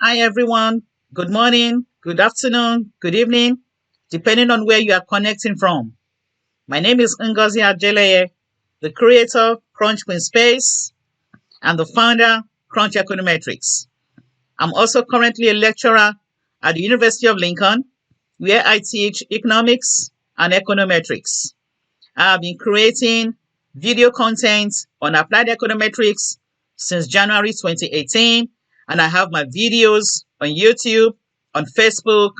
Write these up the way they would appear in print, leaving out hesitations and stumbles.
Hi everyone. Good morning, good afternoon, good evening, depending on where you are connecting from. My name is Ngozi Ajeleye, the creator of Crunch Queen Space and the founder Crunch Econometrics. I'm also currently a lecturer at the University of Lincoln, where I teach economics and econometrics. I have been creating video content on applied econometrics since January 2018, and I have my videos on YouTube, on Facebook,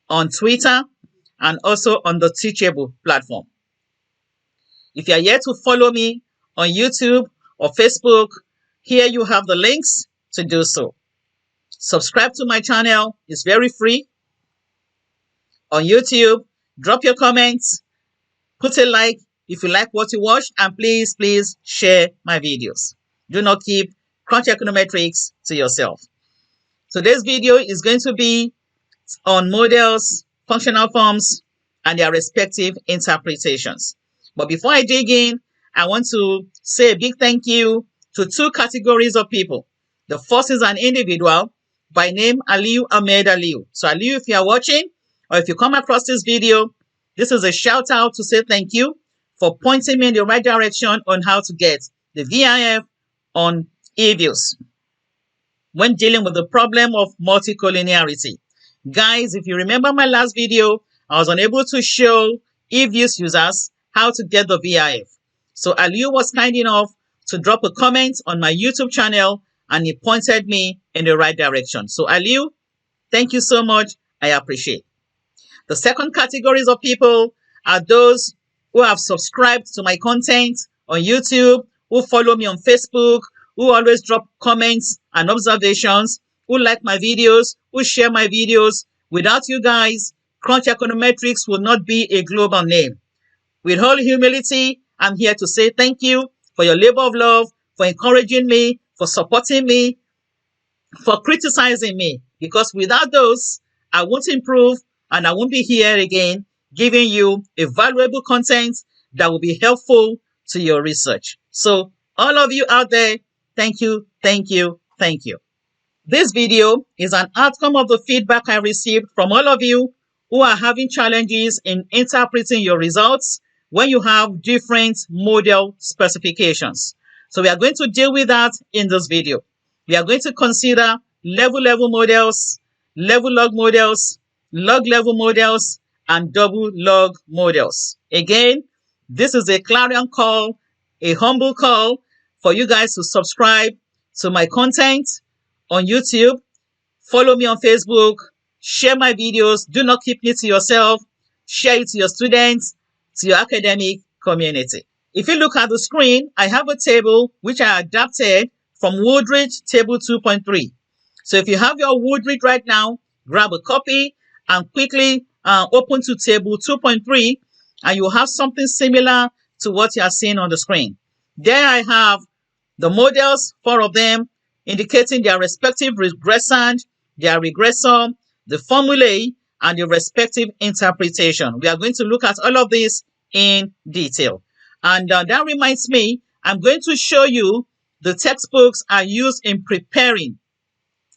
on Twitter, and also on the Teachable platform. If you are yet to follow me on YouTube or Facebook, here you have the links to do so. Subscribe to my channel, it's very free. On YouTube, drop your comments, put a like if you like what you watch, and please share my videos. Do not keep Crunch Econometrics to yourself. Today's video is going to be on models, functional forms, and their respective interpretations. But before I dig in, I want to say a big thank you to two categories of people. The first is an individual by name Aliu Ahmed Aliu. So Aliu, if you are watching or if you come across this video, this is a shout out to say thank you for pointing me in the right direction on how to get the VIF on EViews when dealing with the problem of multicollinearity. Guys, if you remember my last video, I was unable to show EViews users how to get the VIF. So Aliu was kind enough to drop a comment on my YouTube channel and he pointed me in the right direction. So Aliu, thank you so much. I appreciate. The second categories of people are those who have subscribed to my content on YouTube, who follow me on Facebook, who always drop comments and observations, who like my videos, who share my videos. Without you guys, Crunch Econometrics will not be a global name. With all humility, I'm here to say thank you for your labor of love, for encouraging me, for supporting me, for criticizing me. Because without those, I won't improve and I won't be here again giving you a valuable content that will be helpful to your research. So all of you out there, thank you, thank you, thank you. This video is an outcome of the feedback I received from all of you who are having challenges in interpreting your results when you have different model specifications. So we are going to deal with that in this video. We are going to consider level models, level log models, log level models, and double log models. Again, this is a clarion call, a humble call for you guys to subscribe to my content on YouTube, follow me on Facebook, share my videos. Do not keep it to yourself. Share it to your students, to your academic community. If you look at the screen, I have a table which I adapted from Woodridge Table 2.3. So if you have your Woodridge right now, grab a copy and quickly open to Table 2.3 and you have something similar to what you are seeing on the screen. There I have the models, 4 of them, indicating their respective regressand, their regressor, the formulae, and the respective interpretation. We are going to look at all of this in detail. And that reminds me, I'm going to show you the textbooks I use in preparing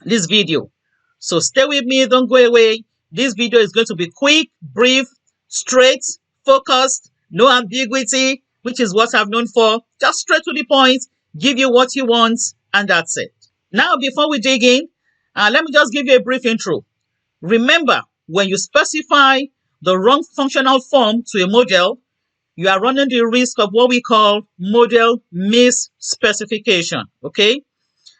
this video. So stay with me, don't go away. This video is going to be quick, brief, straight, focused, no ambiguity, which is what I'm known for. Just straight to the point, give you what you want, and that's it. Now, before we dig in, let me just give you a brief intro. Remember, when you specify the wrong functional form to a model, you are running the risk of what we call model misspecification, okay?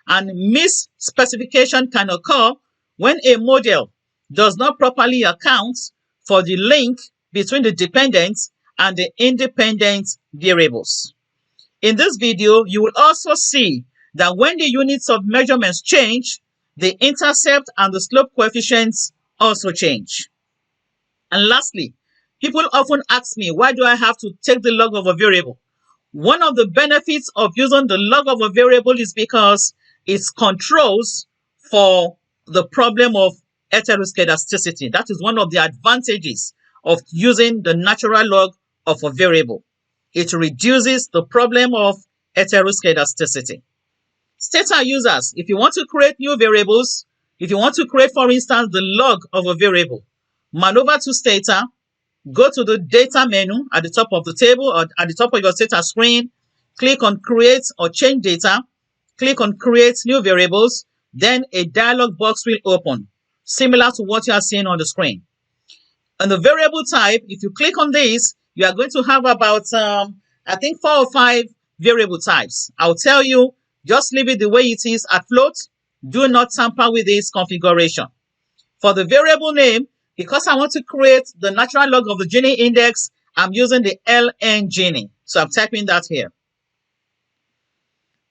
And misspecification can occur when a model does not properly account for the link between the dependent and the independent variables. In this video, you will also see that when the units of measurements change, the intercept and the slope coefficients also change. And lastly, people often ask me, why do I have to take the log of a variable? One of the benefits of using the log of a variable is because it controls for the problem of heteroscedasticity. That is one of the advantages of using the natural log of a variable. It reduces the problem of heteroscedasticity. Stata users, if you want to create new variables, If you want to create, for instance, the log of a variable, maneuver to Stata, go to the data menu at the top of the table or at the top of your Stata screen, click on create or change data, click on create new variables, then a dialog box will open, similar to what you are seeing on the screen. On the variable type, if you click on this, you are going to have about, I think 4 or 5 variable types. I'll tell you, just leave it the way it is at float. Do not tamper with this configuration. For the variable name, because I want to create the natural log of the Gini index, I'm using the ln Gini. So I'm typing that here.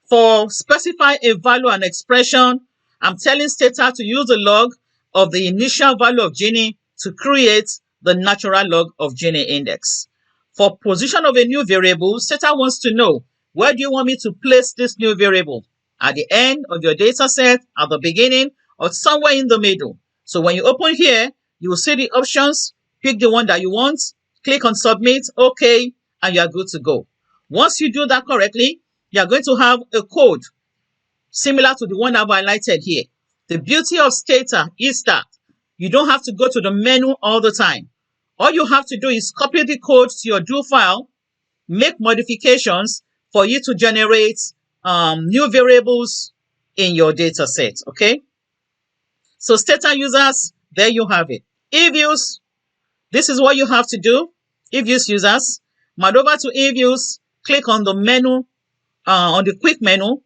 For specify a value and expression, I'm telling Stata to use the log of the initial value of Gini to create the natural log of Gini index. For position of a new variable, Stata wants to know, where do you want me to place this new variable? At the end of your data set, at the beginning, or somewhere in the middle. So when you open here, you will see the options, pick the one that you want, click on submit, okay, and you are good to go. Once you do that correctly, you are going to have a code similar to the one I've highlighted here. The beauty of Stata is that you don't have to go to the menu all the time. All you have to do is copy the code to your Dofile, make modifications for you to generate new variables in your data set, okay? So Stata users, there you have it. EViews, this is what you have to do. EViews users, maneuver to EViews, click on the menu, on the quick menu.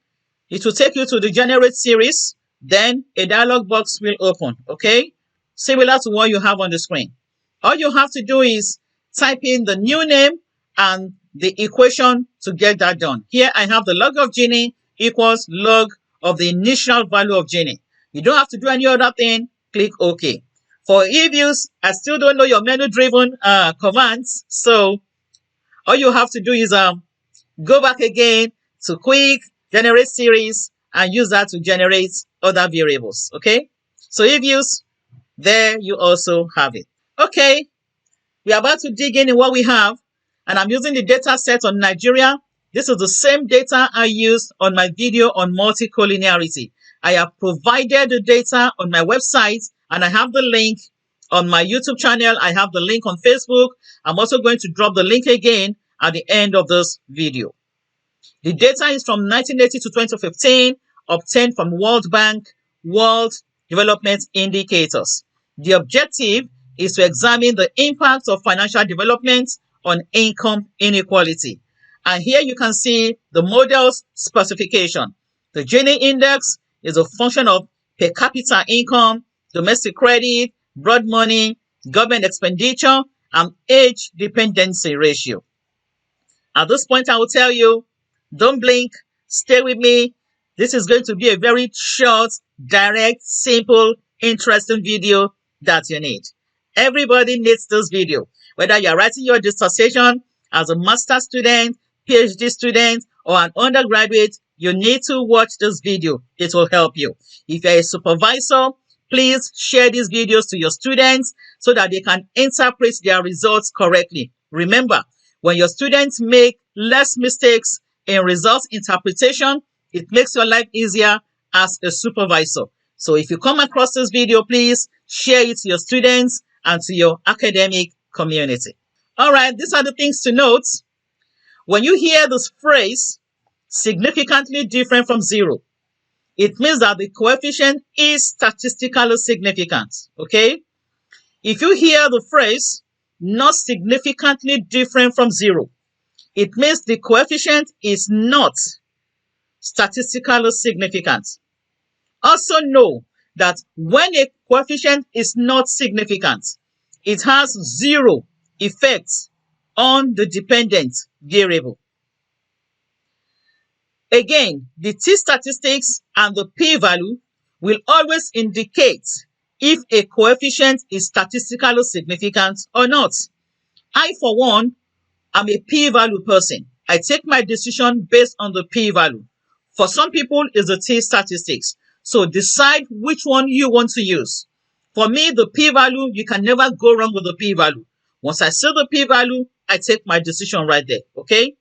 It will take you to the generate series. Then a dialog box will open, okay? Similar to what you have on the screen. All you have to do is type in the new name and the equation to get that done. Here I have the log of Gini equals log of the initial value of Gini. You don't have to do any other thing. Click OK. For EViews, I still don't know your menu-driven commands. So all you have to do is go back again to quick, generate series, and use that to generate other variables. Okay? So EViews, there you also have it. Okay, we are about to dig in what we have, and I'm using the data set on Nigeria. This is the same data I used on my video on multicollinearity. I have provided the data on my website, and I have the link on my YouTube channel. I have the link on Facebook. I'm also going to drop the link again at the end of this video. The data is from 1980 to 2015, obtained from World Bank, World Development Indicators. The objective is to examine the impact of financial development on income inequality. And here you can see the model's specification. The Gini index is a function of per capita income, domestic credit, broad money, government expenditure, and age dependency ratio. At this point, I will tell you, don't blink, stay with me. This is going to be a very short, direct, simple, interesting video that you need. Everybody needs this video. Whether you're writing your dissertation as a master's student, PhD student, or an undergraduate, you need to watch this video. It will help you. If you're a supervisor, please share these videos to your students so that they can interpret their results correctly. Remember, when your students make less mistakes in results interpretation, it makes your life easier as a supervisor. So if you come across this video, please share it to your students and to your academic community. All right, these are the things to note. When you hear this phrase, significantly different from zero, it means that the coefficient is statistically significant, okay? If you hear the phrase, not significantly different from zero, it means the coefficient is not statistically significant. Also know that when a coefficient is not significant, it has zero effect on the dependent variable. Again, the t-statistics and the p-value will always indicate if a coefficient is statistically significant or not. I, for one, am a p-value person. I take my decision based on the p-value. For some people, it's the t-statistics. So decide which one you want to use. For me, the p-value, you can never go wrong with the p-value. Once I see the p-value, I take my decision right there, okay?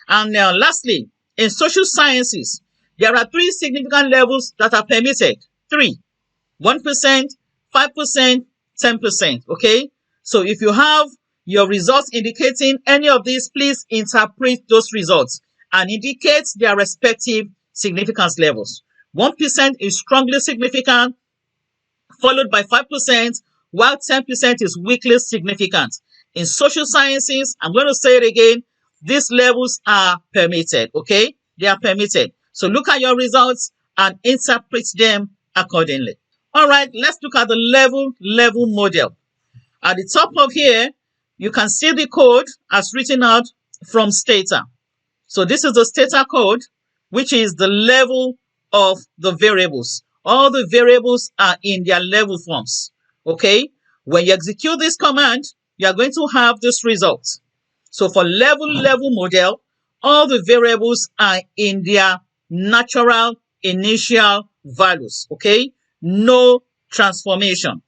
And now, lastly, in social sciences, there are 3 significant levels that are permitted. 3. 1%, 5%, 10%. Okay, so if you have your results indicating any of these, please interpret those results and indicate their respective significance levels. 1% is strongly significant, followed by 5%, while 10% is weakly significant. In social sciences, I'm going to say it again, these levels are permitted, okay? They are permitted. So look at your results and interpret them accordingly. All right, let's look at the level model. At the top of here, you can see the code as written out from Stata. So this is the Stata code, which is the level of the variables. All the variables are in their level forms. Okay, when you execute this command, you are going to have this result. So for level model, all the variables are in their natural initial values. Okay, no transformation.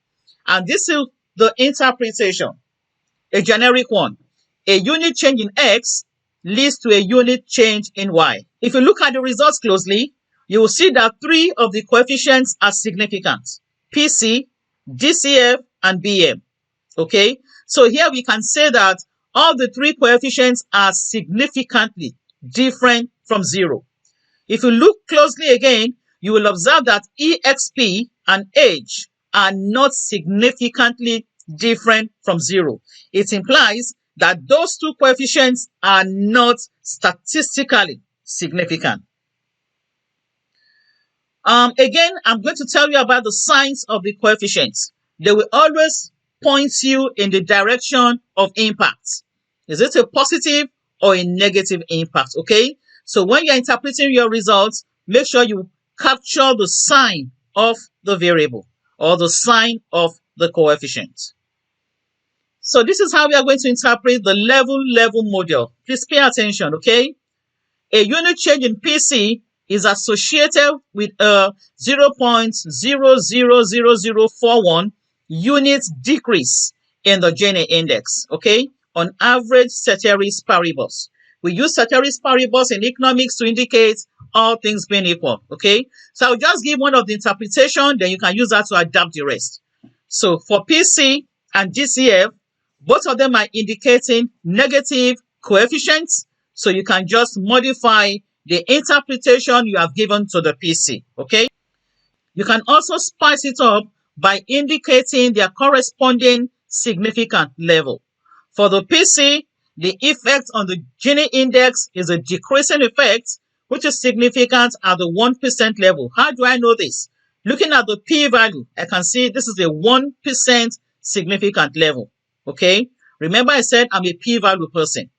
And this is the interpretation, a generic one. A unit change in X leads to a unit change in Y. If you look at the results closely, you will see that 3 of the coefficients are significant: PC, DCF, and BM. Okay, so here we can say that all the 3 coefficients are significantly different from 0. If you look closely again, you will observe that EXP and H are not significantly different from 0. It implies that those 2 coefficients are not statistically significant. Again, I'm going to tell you about the signs of the coefficients. They will always point you in the direction of impact. Is it a positive or a negative impact? Okay, so when you're interpreting your results, make sure you capture the sign of the variable or the sign of the coefficient. So this is how we are going to interpret the level model. Please pay attention, okay? A unit change in PC is associated with a 0.000041 unit decrease in the Gini index, okay? On average ceteris paribus. We use ceteris paribus in economics to indicate all things being equal, okay? So I'll just give one of the interpretation, then you can use that to adapt the rest. So for PC and DCF, both of them are indicating negative coefficients, so you can just modify the interpretation you have given to the PC, okay? You can also spice it up by indicating their corresponding significant level. For the PC, the effect on the Gini index is a decreasing effect, which is significant at the 1% level. How do I know this? Looking at the p-value, I can see this is a 1% significant level, okay? Remember I said I'm a p-value person.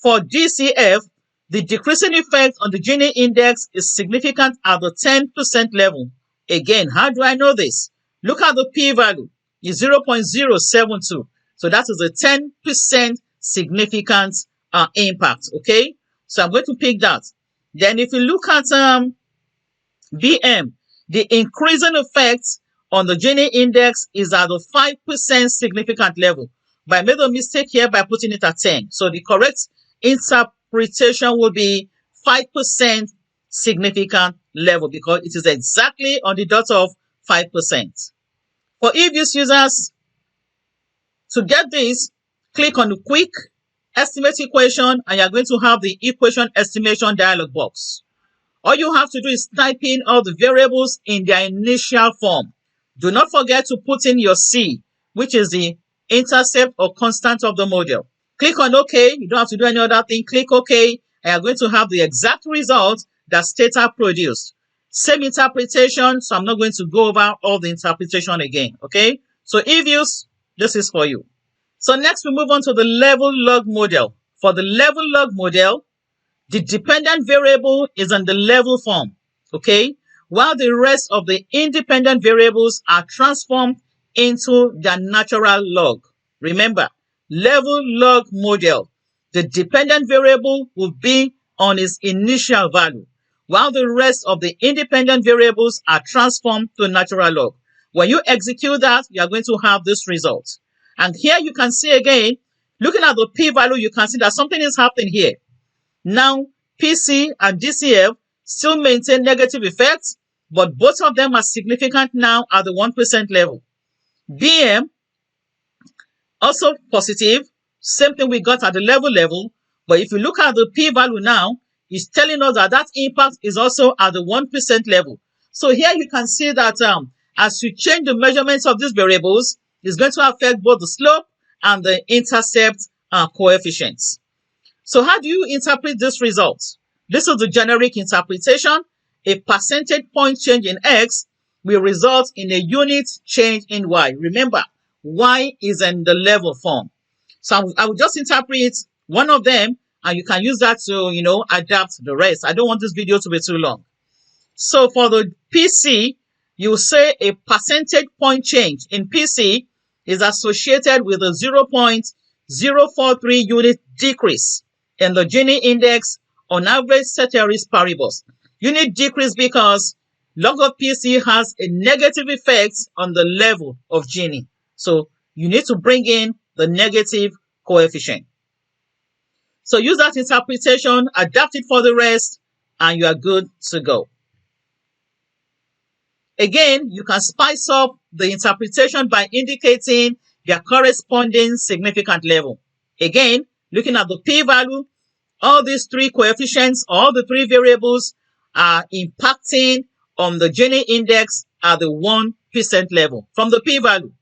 For DCF, the decreasing effect on the Gini index is significant at the 10% level. Again, how do I know this? Look at the p-value. It's 0.072. So that is a 10% significant impact, okay? So I'm going to pick that. Then if you look at BM, the increasing effect on the Gini index is at the 5% significant level. But I made a mistake here by putting it at 10. So the correct interpretation will be 5% significant level because it is exactly on the dot of 5%. For EViews users, to get this, click on the quick estimate equation and you're going to have the equation estimation dialog box. All you have to do is type in all the variables in their initial form. Do not forget to put in your C, which is the intercept or constant of the model. Click on OK. You don't have to do any other thing. Click OK, and you're going to have the exact result that Stata produced. Same interpretation, so I'm not going to go over all the interpretation again. Okay, so EViews, this is for you. So next we move on to the level log model. For the level log model, the dependent variable is in the level form, okay, while the rest of the independent variables are transformed into their natural log. Remember, level log model, the dependent variable will be on its initial value, while the rest of the independent variables are transformed to natural log. When you execute that, you are going to have this result. And here you can see again, looking at the p-value, you can see that something is happening here. Now, PC and DCF still maintain negative effects, but both of them are significant now at the 1% level. BM, also positive, same thing we got at the level, but if you look at the p-value now, it's telling us that that impact is also at the 1% level. So here you can see that as you change the measurements of these variables, it's going to affect both the slope and the intercept coefficients. So how do you interpret this result? This is the generic interpretation. A percentage point change in X will result in a unit change in Y. Remember, Y is in the level form. So I will just interpret one of them, and you can use that to, adapt the rest. I don't want this video to be too long. So for the PC, you say a percentage point change in PC is associated with a 0.043 unit decrease in the Gini index on average ceteris paribus. Unit decrease because log of PC has a negative effect on the level of Gini. So you need to bring in the negative coefficient. So use that interpretation, adapt it for the rest, and you are good to go. Again, you can spice up the interpretation by indicating their corresponding significant level. Again, looking at the p-value, all these three coefficients, all the three variables are impacting on the Gini index at the 1% level. From the p-value,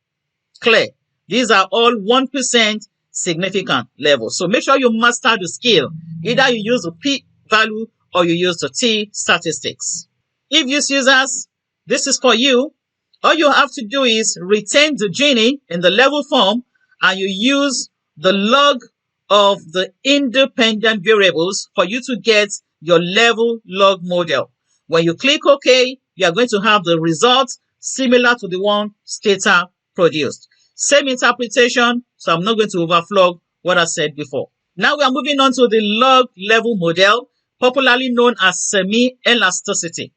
clear. These are all 1% significant levels. So make sure you master the skill. Either you use the p-value or you use the t-statistics. EViews users, this is for you. All you have to do is retain the Gini in the level form, and you use the log of the independent variables for you to get your level log model. When you click OK, you are going to have the result similar to the one Stata produced. Same interpretation, so I'm not going to overflow what I said before. Now we are moving on to the log level model, popularly known as semi-elasticity.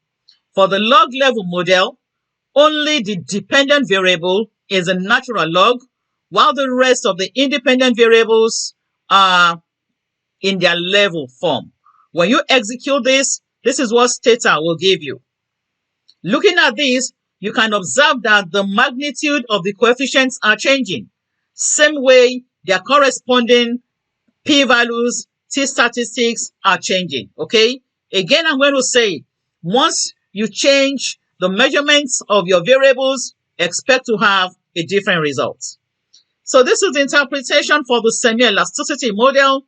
For the log level model, only the dependent variable is a natural log, while the rest of the independent variables are in their level form. When you execute this, this is what Stata will give you. Looking at this, you can observe that the magnitude of the coefficients are changing. Same way, their corresponding p-values, t-statistics are changing, okay? Again, I'm going to say, once you change the measurements of your variables, expect to have a different result. So this is the interpretation for the semi-elasticity model.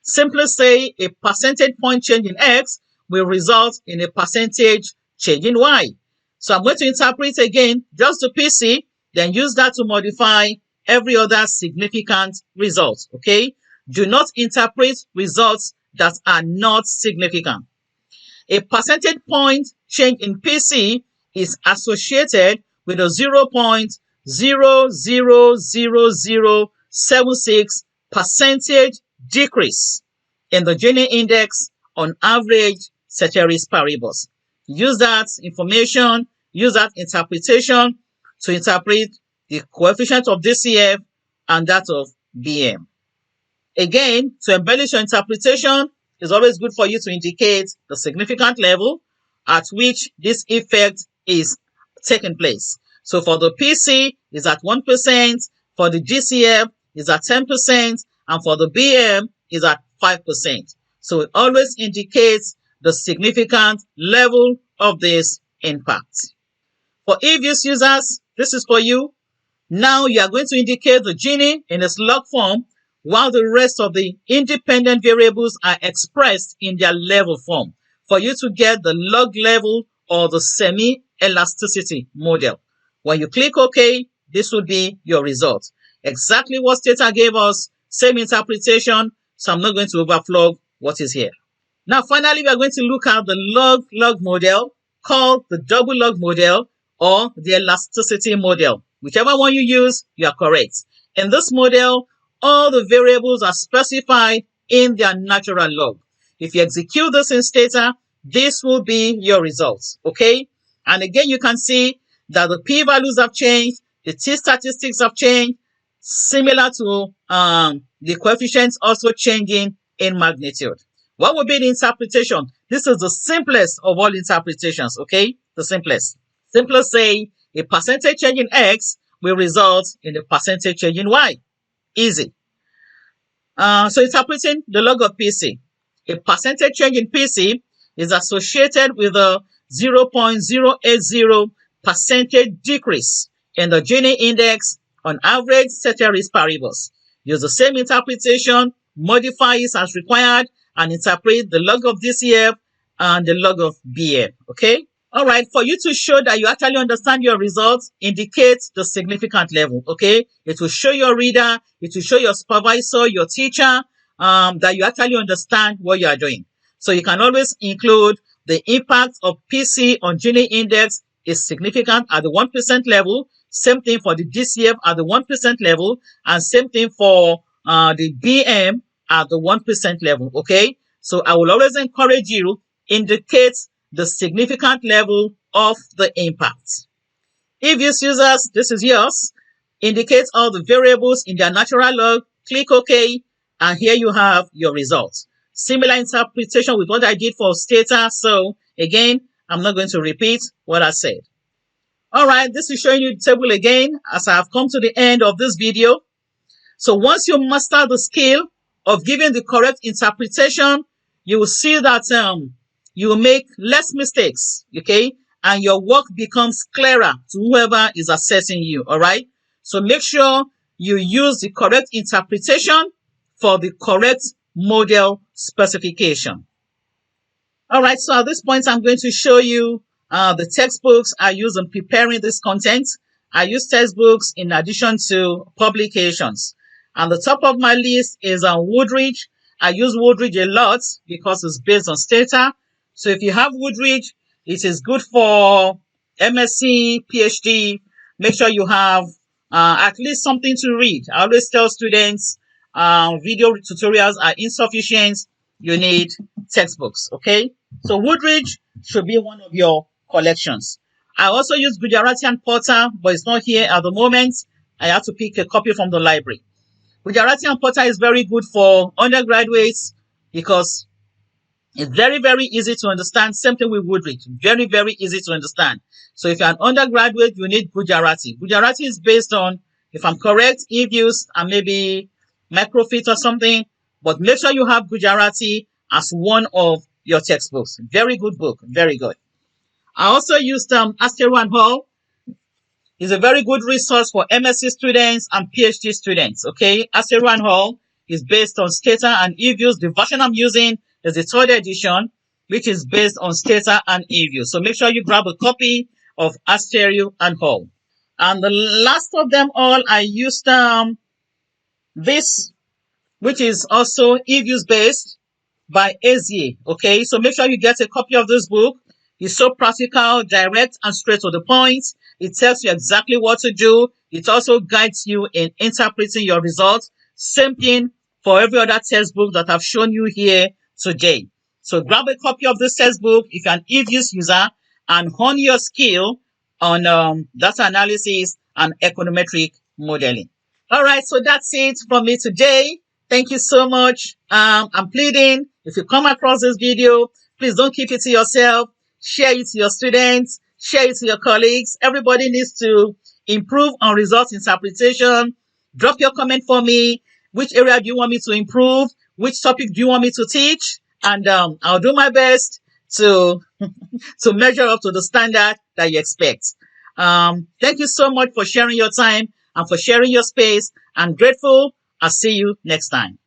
Simply say a percentage point change in X will result in a percentage change in Y. So I'm going to interpret again just the PC, then use that to modify every other significant result, okay? Do not interpret results that are not significant. A percentage point change in PC is associated with a 0.0000076 percentage decrease in the Gini index on average ceteris paribus. Use that information, use that interpretation to interpret the coefficient of DCF and that of BM. Again, to embellish your interpretation, it's always good for you to indicate the significant level at which this effect is taking place. So for the PC, is at 1%, for the DCF is at 10%, and for the BM is at 5%. So it always indicates the significant level of this impact. For EViews users, this is for you. Now you are going to indicate the Gini in its log form, while the rest of the independent variables are expressed in their level form for you to get the log level or the semi-elasticity model. When you click OK, this will be your result. Exactly what Stata gave us, same interpretation, so I'm not going to overflow what is here. Now finally, we are going to look at the log model called the double log model or the elasticity model. Whichever one you use, you are correct. In this model, all the variables are specified in their natural log. If you execute this in Stata, this will be your results, okay? And again, you can see that the p-values have changed, the t-statistics have changed, similar to the coefficients also changing in magnitude. What would be the interpretation? This is the simplest of all interpretations, okay? The simplest. Simply say a percentage change in X will result in a percentage change in Y. Easy. So interpreting the log of PC. A percentage change in PC is associated with a 0.080 percentage decrease in the Gini index on average ceteris paribus. Use the same interpretation, modify it as required, and interpret the log of DCF and the log of BF. Okay? All right, for you to show that you actually understand your results, indicate the significant level, okay? It will show your reader, it will show your supervisor, your teacher, that you actually understand what you are doing. So you can always include the impact of PC on Gini index is significant at the 1% level, same thing for the DCF at the 1% level, and same thing for the BM at the 1% level, okay? So I will always encourage you, indicate the significant level of the impact. EViews users, this is yours. Indicate all the variables in their natural log, click OK, and here you have your results. Similar interpretation with what I did for Stata, so again, I'm not going to repeat what I said. All right, this is showing you the table again as I have come to the end of this video. So once you master the skill of giving the correct interpretation, you will see that you will make less mistakes, okay? And your work becomes clearer to whoever is assessing you, all right? So make sure you use the correct interpretation for the correct model specification. All right, so at this point, I'm going to show you the textbooks I use in preparing this content. I use textbooks in addition to publications. And the top of my list is Woodridge. I use Woodridge a lot because it's based on Stata. So if you have Woodridge, it is good for MSc, PhD. Make sure you have at least something to read. I always tell students video tutorials are insufficient. You need textbooks, okay? So Woodridge should be one of your collections. I also use Gujarati and Porter, but it's not here at the moment. I have to pick a copy from the library. Gujarati and Porter is very good for undergraduates because it's very, very easy to understand. Same thing with Woodridge. Very, very easy to understand. So if you're an undergraduate, you need Gujarati. Gujarati is based on, if I'm correct, EViews and maybe Microfit or something. But make sure you have Gujarati as one of your textbooks. Very good book. Very good. I also used Astero and Hall. It's a very good resource for MSc students and PhD students. Okay, Astero and Hall is based on Stata and EViews. The version I'm using is the 3rd edition, which is based on Stata and EViews. So make sure you grab a copy of Astero and Hall. And the last of them all, I used this, which is also EViews based by Azie. Okay, so make sure you get a copy of this book. It's so practical, direct, and straight to the point. It tells you exactly what to do. It also guides you in interpreting your results. Same thing for every other textbook that I've shown you here today. So grab a copy of this textbook if you're an EViews user and hone your skill on data analysis and econometric modeling. All right, so that's it from me today. Thank you so much. I'm pleading, if you come across this video, please don't keep it to yourself. Share it to your students, share it to your colleagues. Everybody needs to improve on results interpretation. Drop your comment for me. Which area do you want me to improve? Which topic do you want me to teach? And I'll do my best to, to measure up to the standard that you expect. Thank you so much for sharing your time and for sharing your space. I'm grateful. I'll see you next time.